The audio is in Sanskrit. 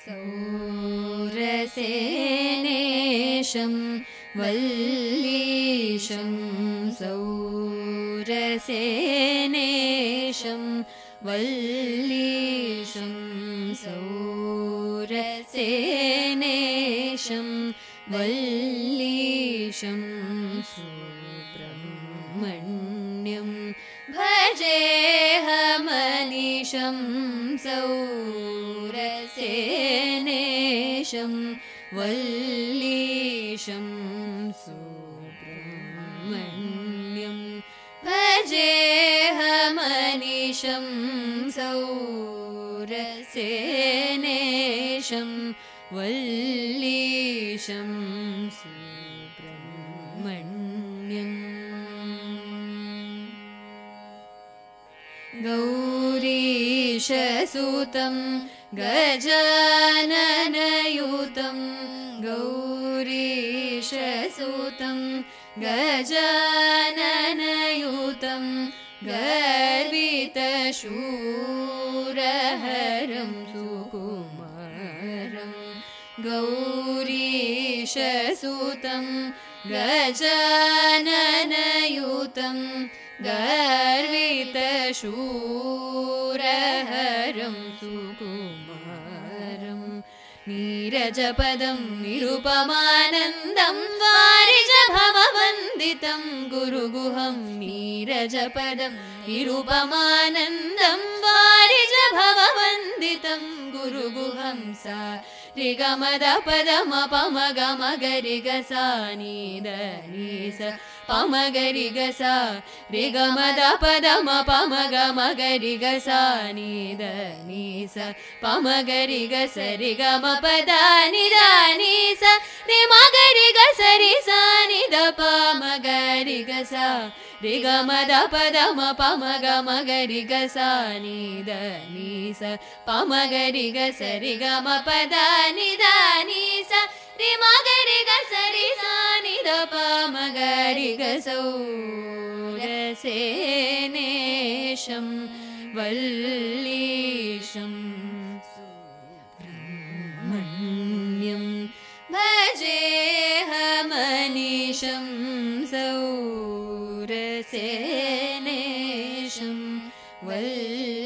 सौरसेनेशं वल्लीशं सौरसेनेशं वल्लीशं सौरसेनेशं वल्लीशं सुब्रह्मण्यं भजेऽहमनिशं सौरसेनेशं वल्लीशं सुब्रह्मण्यं भजेऽहमनिशं सौरसेनेशं वल्लीशं सुब्रह्मण्यम् गौरीशसुतं गजाननयुतं गौरीशसुतं गजाननयुतं गर्वितशूरहरं सुकुमारं गौरीशसुतं गजाननयुतं गर्वितशूरहरं सुकुमारं नीरजपदं निरुपमानन्दं वारिजभववन्दितं गुरुगुहं नीरजपदं निरुपमानन्दं वारिजभववन्दितं गुरुगुहं सा रिगमदपदमपमगमगरिगसा निदनिस पमगरिगसा रिगमदपदमपमगमगरिगसा निदनिस पमगरिगस रिगमपदा निदानिस रिमगरिगस रिसा निदपमगरिगसा रिगमदपदमपमगमगरिगसा निदनिस पमगरिगस रिगमपदा निदानिस रिमगरिगस रिसा सौरसेनेशं वल्लीशं सुब्रह्मण्यं भजेऽहमनिशं सौरसेनेशं वल्लीशं